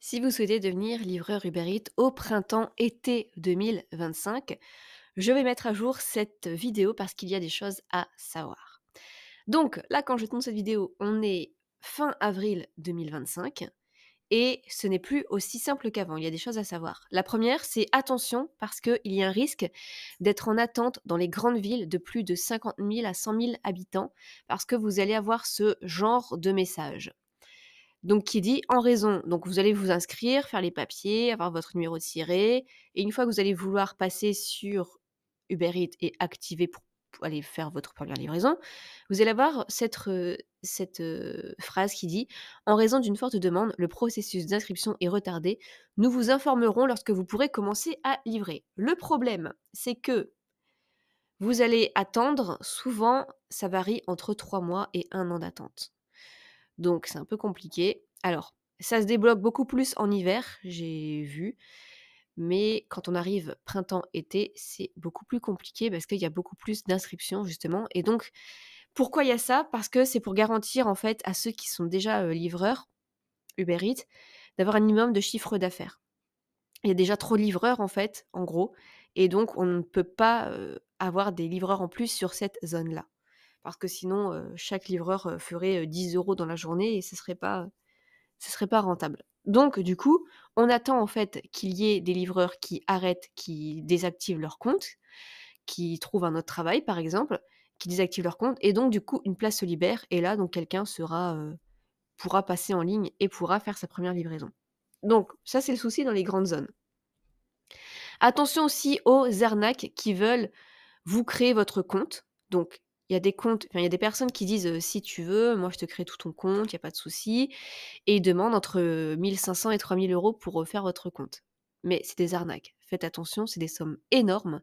Si vous souhaitez devenir livreur Uber Eats au printemps-été 2025, je vais mettre à jour cette vidéo parce qu'il y a des choses à savoir. Donc là, quand je tourne cette vidéo, on est fin avril 2025 et ce n'est plus aussi simple qu'avant. Il y a des choses à savoir. La première, c'est attention parce qu'il y a un risque d'être en attente dans les grandes villes de plus de 50 000 à 100 000 habitants parce que vous allez avoir ce genre de message. Donc qui dit en raison, donc vous allez vous inscrire, faire les papiers, avoir votre numéro de ciré et une fois que vous allez vouloir passer sur Uber Eats et activer pour aller faire votre première livraison, vous allez avoir cette phrase qui dit: «En raison d'une forte demande, le processus d'inscription est retardé. Nous vous informerons lorsque vous pourrez commencer à livrer». Le problème, c'est que vous allez attendre, souvent ça varie entre 3 mois et 1 an d'attente. Donc c'est un peu compliqué. Alors, ça se débloque beaucoup plus en hiver, j'ai vu, mais quand on arrive printemps-été, c'est beaucoup plus compliqué parce qu'il y a beaucoup plus d'inscriptions justement et donc pourquoi il y a ça? Parce que c'est pour garantir en fait à ceux qui sont déjà, livreurs Uber Eats, d'avoir un minimum de chiffre d'affaires. Il y a déjà trop de livreurs en fait, en gros et donc on ne peut pas, avoir des livreurs en plus sur cette zone-là. Parce que sinon, chaque livreur, ferait, 10 € dans la journée et ce serait pas rentable. Donc du coup, on attend en fait qu'il y ait des livreurs qui arrêtent, qui désactivent leur compte, qui trouvent un autre travail par exemple, qui désactivent leur compte et donc du coup une place se libère et là donc quelqu'un pourra passer en ligne et pourra faire sa première livraison. Donc ça c'est le souci dans les grandes zones. Attention aussi aux arnaques qui veulent vous créez votre compte. Donc, il y a des comptes enfin, il y a des personnes qui disent, «Si tu veux, moi je te crée tout ton compte, il y a pas de souci» et ils demandent entre, 1 500 et 3 000 € pour, faire votre compte. Mais c'est des arnaques. Faites attention, c'est des sommes énormes.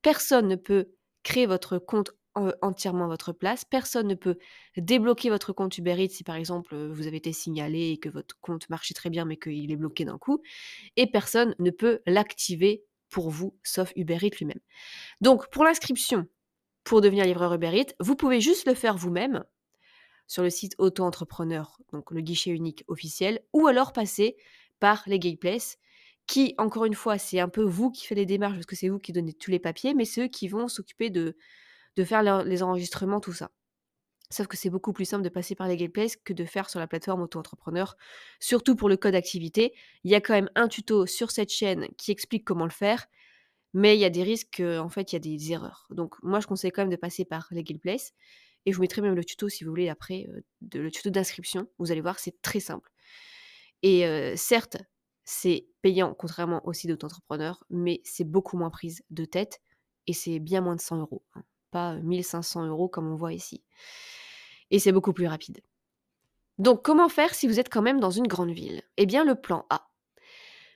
Personne ne peut créer votre compte entièrement à votre place. Personne ne peut débloquer votre compte Uber Eats si, par exemple, vous avez été signalé et que votre compte marchait très bien, mais qu'il est bloqué d'un coup et personne ne peut l'activer pour vous, sauf Uber Eats lui-même. Donc pour l'inscription, pour devenir livreur Uber Eats, vous pouvez juste le faire vous-même sur le site auto-entrepreneur, donc le guichet unique officiel, ou alors passer par les Gateplace qui, encore une fois, c'est un peu vous qui faites les démarches parce que c'est vous qui donnez tous les papiers, mais c'est eux qui vont s'occuper de faire les enregistrements, tout ça. Sauf que c'est beaucoup plus simple de passer par les Gateplace que de faire sur la plateforme auto-entrepreneur, surtout pour le code activité. Il y a quand même un tuto sur cette chaîne qui explique comment le faire, mais il y a des risques qu'en fait, il y a des erreurs. Donc moi, je conseille quand même de passer par Legal Place et je vous mettrai même le tuto si vous voulez après, le tuto d'inscription. Vous allez voir, c'est très simple et certes, c'est payant contrairement au site d'auto-entrepreneur, mais c'est beaucoup moins prise de tête et c'est bien moins de 100 €, hein, pas, 1 500 € comme on voit ici et c'est beaucoup plus rapide. Donc comment faire si vous êtes quand même dans une grande ville? Eh bien, le plan A.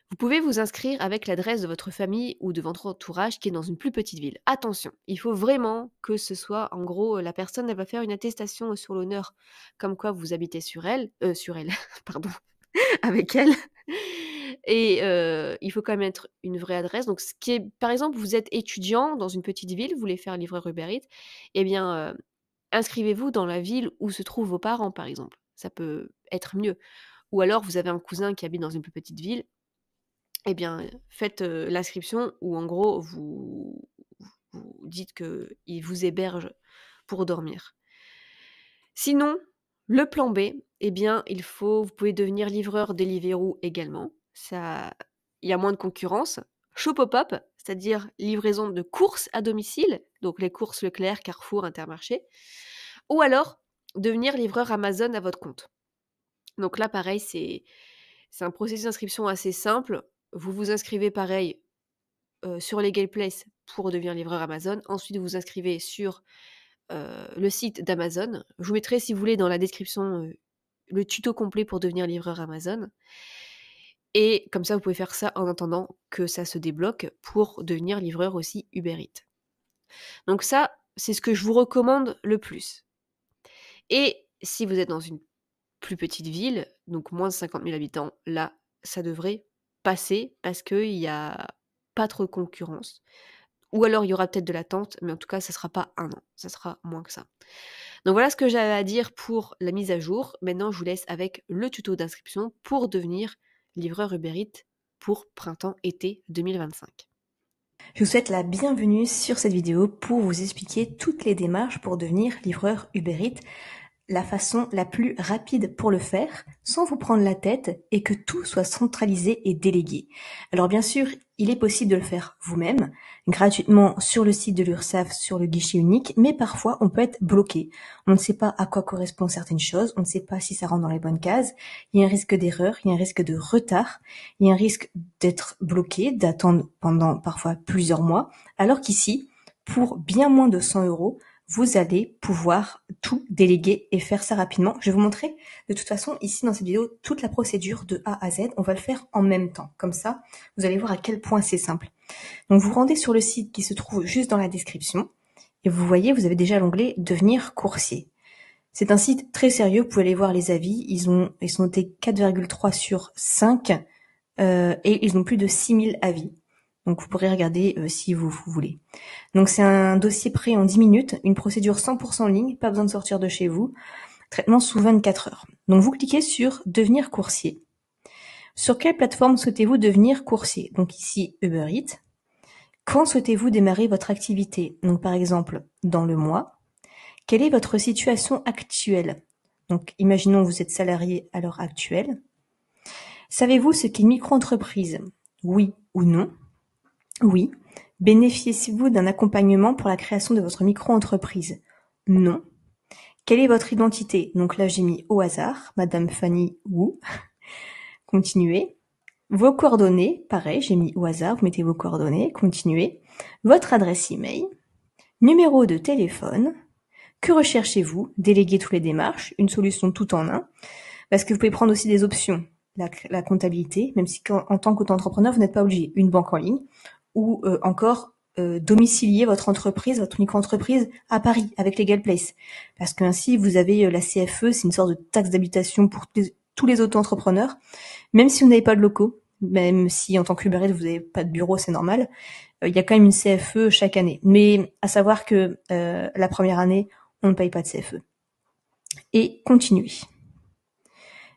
Vous pouvez vous inscrire avec l'adresse de votre famille ou de votre entourage qui est dans une plus petite ville. Attention, il faut vraiment que ce soit, en gros, la personne, elle va faire une attestation sur l'honneur, comme quoi vous habitez sur elle, pardon, avec elle. Et il faut quand même être une vraie adresse. Donc, ce qui est, par exemple, vous êtes étudiant dans une petite ville, vous voulez faire livreur Uber Eats, eh bien, inscrivez-vous dans la ville où se trouvent vos parents, par exemple. Ça peut être mieux. Ou alors, vous avez un cousin qui habite dans une plus petite ville, eh bien, faites, l'inscription où en gros vous dites qu'il vous héberge pour dormir. Sinon, le plan B, eh bien, vous pouvez devenir livreur Deliveroo également. Ça il y a moins de concurrence. Shop pop-up, c'est-à-dire livraison de courses à domicile, donc les courses Leclerc, Carrefour, Intermarché. Ou alors devenir livreur Amazon à votre compte. Donc là, pareil, c'est un processus d'inscription assez simple. Vous vous inscrivez pareil sur Legal Place pour devenir livreur Amazon. Ensuite, vous vous inscrivez sur, le site d'Amazon. Je vous mettrai, si vous voulez, dans la description, le tuto complet pour devenir livreur Amazon et comme ça, vous pouvez faire ça en attendant que ça se débloque pour devenir livreur aussi Uber Eats. Donc ça, c'est ce que je vous recommande le plus et si vous êtes dans une plus petite ville, donc moins de 50 000 habitants, là, ça devrait passer parce qu'il y a pas trop de concurrence. Ou alors il y aura peut-être de l'attente, mais en tout cas, ça sera pas 1 an, ça sera moins que ça. Donc voilà ce que j'avais à dire pour la mise à jour. Maintenant, je vous laisse avec le tuto d'inscription pour devenir livreur Uber Eats pour printemps-été 2025. Je vous souhaite la bienvenue sur cette vidéo pour vous expliquer toutes les démarches pour devenir livreur Uber Eats, la façon la plus rapide pour le faire, sans vous prendre la tête et que tout soit centralisé et délégué. Alors bien sûr, il est possible de le faire vous-même, gratuitement sur le site de l'URSSAF, sur le guichet unique, mais parfois on peut être bloqué. On ne sait pas à quoi correspondent certaines choses, on ne sait pas si ça rentre dans les bonnes cases, il y a un risque d'erreur, il y a un risque de retard, il y a un risque d'être bloqué, d'attendre pendant parfois plusieurs mois, alors qu'ici, pour bien moins de 100 €, vous allez pouvoir tout déléguer et faire ça rapidement. Je vais vous montrer de toute façon ici dans cette vidéo toute la procédure de A à Z. On va le faire en même temps. Comme ça, vous allez voir à quel point c'est simple. Donc vous rendez sur le site qui se trouve juste dans la description et vous voyez, vous avez déjà l'onglet devenir coursier. C'est un site très sérieux, vous pouvez aller voir les avis. Ils sont notés 4,3 sur 5 et ils ont plus de 6000 avis. Donc vous pourrez regarder si vous voulez. Donc c'est un dossier prêt en 10 minutes, une procédure 100% en ligne, pas besoin de sortir de chez vous, traitement sous 24 heures. Donc vous cliquez sur devenir coursier. Sur quelle plateforme souhaitez-vous devenir coursier? Donc ici Uber Eats. Quand souhaitez-vous démarrer votre activité? Donc par exemple dans le mois. Quelle est votre situation actuelle? Donc imaginons que vous êtes salarié à l'heure actuelle. Savez-vous ce qu'est une micro-entreprise? Oui ou non? Oui. Bénéficiez-vous d'un accompagnement pour la création de votre micro-entreprise? Non. Quelle est votre identité? Donc là, j'ai mis au hasard, Madame Fanny Wu. Continuez. Vos coordonnées, pareil, j'ai mis au hasard, vous mettez vos coordonnées, continuez. Votre adresse email, numéro de téléphone. Que recherchez-vous? Déléguer toutes les démarches, une solution tout en un. Parce que vous pouvez prendre aussi des options. La comptabilité, même si en tant qu'auto-entrepreneur, vous n'êtes pas obligé. Une banque en ligne, ou encore domicilier votre entreprise, votre micro-entreprise à Paris avec Legal Place. Parce que ainsi, vous avez la CFE, c'est une sorte de taxe d'habitation pour tous les auto-entrepreneurs. Même si vous n'avez pas de locaux, même si en tant qu'Uber Eats, vous n'avez pas de bureau, c'est normal, il y a quand même une CFE chaque année. Mais à savoir que la première année, on ne paye pas de CFE. Et continuez.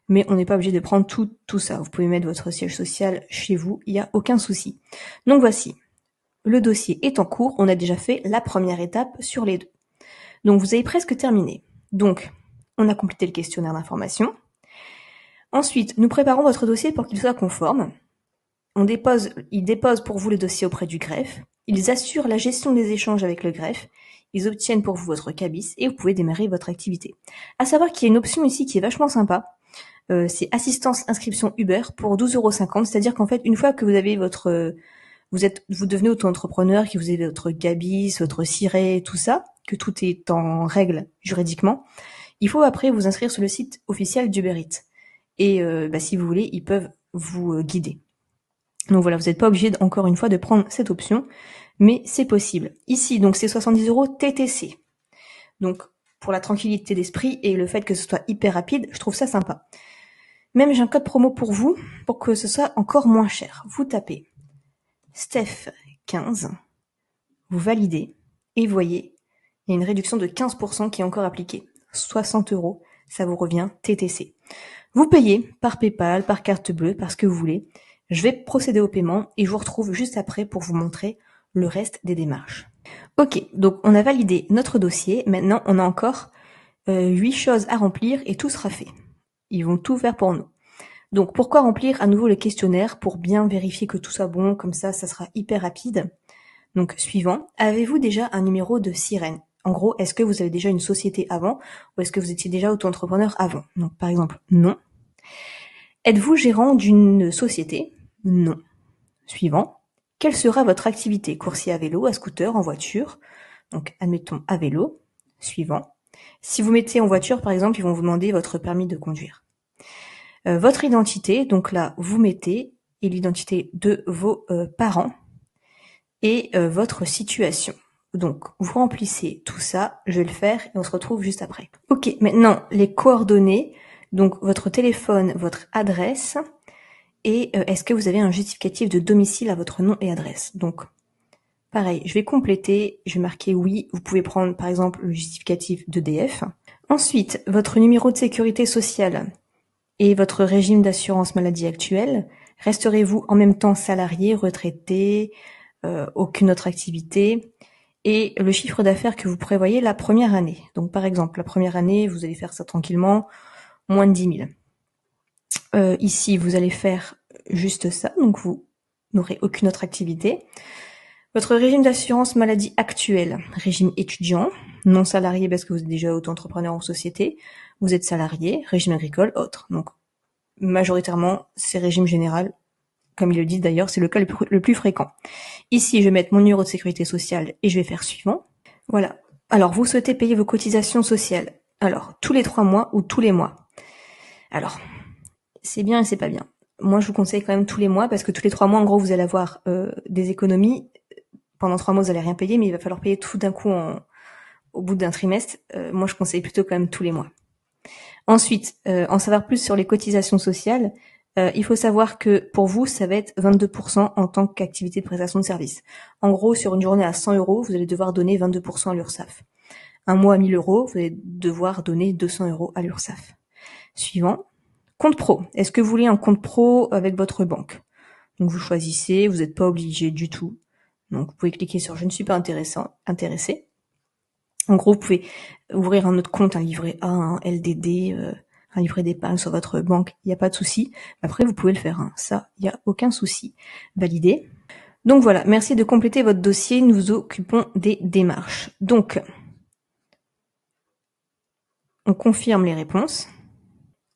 Mais on n'est pas obligé de prendre tout ça. Vous pouvez mettre votre siège social chez vous, il n'y a aucun souci. Donc voici. Le dossier est en cours, on a déjà fait la première étape sur les deux. Donc vous avez presque terminé. Donc, on a complété le questionnaire d'information. Ensuite, nous préparons votre dossier pour qu'il soit conforme. Ils déposent pour vous le dossier auprès du greffe. Ils assurent la gestion des échanges avec le greffe. Ils obtiennent pour vous votre cabis et vous pouvez démarrer votre activité. À savoir qu'il y a une option ici qui est vachement sympa. C'est assistance inscription Uber pour 12,50 €. C'est-à-dire qu'en fait, une fois que vous avez vous devenez auto-entrepreneur, que vous avez votre gabis, votre siret, tout ça, que tout est en règle juridiquement, il faut après vous inscrire sur le site officiel d'Uber Eats. Et si vous voulez, ils peuvent vous guider. Donc voilà, vous n'êtes pas obligé encore une fois de prendre cette option, mais c'est possible. Ici, donc c'est 70 € TTC. Donc pour la tranquillité d'esprit et le fait que ce soit hyper rapide, je trouve ça sympa. Même j'ai un code promo pour vous, pour que ce soit encore moins cher. Vous tapez Steph15, vous validez, et vous voyez, il y a une réduction de 15% qui est encore appliquée. 60 €, ça vous revient TTC. Vous payez par PayPal, par carte bleue, par ce que vous voulez. Je vais procéder au paiement et je vous retrouve juste après pour vous montrer le reste des démarches. Ok, donc on a validé notre dossier. Maintenant, on a encore 8 choses à remplir et tout sera fait. Ils vont tout faire pour nous. Donc, pourquoi remplir à nouveau le questionnaire? Pour bien vérifier que tout soit bon, comme ça sera hyper rapide. Donc, suivant, avez-vous déjà un numéro de sirène? En gros, est-ce que vous avez déjà une société avant ou est-ce que vous étiez déjà auto-entrepreneur avant? Donc, par exemple, non. Êtes-vous gérant d'une société? Non. Suivant, quelle sera votre activité? Coursier à vélo, à scooter, en voiture? Donc, admettons à vélo. Suivant. Si vous mettez en voiture, par exemple, ils vont vous demander votre permis de conduire. Votre identité, donc là, vous mettez et l'identité de vos parents et votre situation. Donc, vous remplissez tout ça, je vais le faire et on se retrouve juste après. Ok, maintenant, les coordonnées, donc votre téléphone, votre adresse et est-ce que vous avez un justificatif de domicile à votre nom et adresse? Donc, pareil, je vais compléter, je vais marquer oui, vous pouvez prendre par exemple le justificatif d'EDF. Ensuite, votre numéro de sécurité sociale. et votre régime d'assurance maladie actuel, resterez-vous en même temps salarié, retraité, aucune autre activité, et le chiffre d'affaires que vous prévoyez la première année. Donc par exemple, la première année, vous allez faire ça tranquillement, moins de 10 000. Ici, vous allez faire juste ça, donc vous n'aurez aucune autre activité. Votre régime d'assurance maladie actuel, régime étudiant, non salarié parce que vous êtes déjà auto-entrepreneur en société, vous êtes salarié, régime agricole, autre. Donc majoritairement, c'est régime général, comme il le dit d'ailleurs, c'est le cas le plus fréquent. Ici, je vais mettre mon numéro de sécurité sociale et je vais faire suivant. Voilà. Alors, vous souhaitez payer vos cotisations sociales. Alors, tous les 3 mois ou tous les mois. Alors, c'est bien et c'est pas bien. Moi, je vous conseille quand même tous les mois parce que tous les 3 mois, en gros, vous allez avoir des économies. Pendant 3 mois, vous allez rien payer, mais il va falloir payer tout d'un coup au bout d'un trimestre. Moi, je conseille plutôt quand même tous les mois. Ensuite, en savoir plus sur les cotisations sociales, il faut savoir que pour vous, ça va être 22% en tant qu'activité de prestation de service. En gros, sur une journée à 100 euros, vous allez devoir donner 22% à l'URSSAF. Un mois à 1000 euros, vous allez devoir donner 200 euros à l'URSSAF. Suivant, compte pro. Est-ce que vous voulez un compte pro avec votre banque? Donc vous choisissez, vous n'êtes pas obligé du tout. Donc vous pouvez cliquer sur je ne suis pas intéressé. En gros, vous pouvez ouvrir un autre compte, un livret A, un LDD, un livret d'épargne sur votre banque, il n'y a pas de souci. Après, vous pouvez le faire, hein. Ça, il n'y a aucun souci. Validé. Donc voilà, merci de compléter votre dossier, nous nous occupons des démarches. Donc, on confirme les réponses.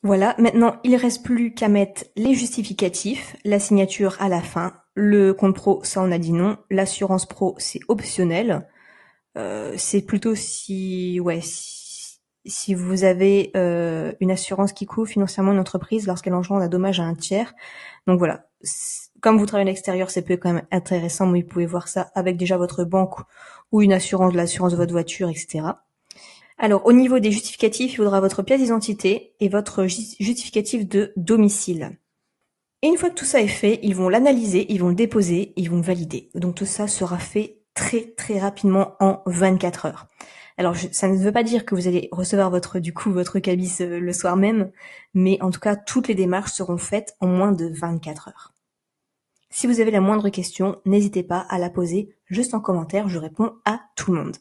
Voilà, maintenant, il ne reste plus qu'à mettre les justificatifs, la signature à la fin. Le compte pro, ça on a dit non. L'assurance pro, c'est optionnel. C'est plutôt si vous avez une assurance qui couvre financièrement une entreprise lorsqu'elle engendre un dommage à un tiers. Donc voilà, comme vous travaillez à l'extérieur, c'est peut quand même intéressant, mais vous pouvez voir ça avec déjà votre banque ou une assurance, de l'assurance de votre voiture, etc. Alors, au niveau des justificatifs, il faudra votre pièce d'identité et votre justificatif de domicile. Et une fois que tout ça est fait, ils vont l'analyser, ils vont le déposer, ils vont valider. Donc tout ça sera fait très très rapidement en 24 heures. Alors ça ne veut pas dire que vous allez recevoir votre cabis le soir même, mais en tout cas toutes les démarches seront faites en moins de 24 heures. Si vous avez la moindre question, n'hésitez pas à la poser juste en commentaire, je réponds à tout le monde.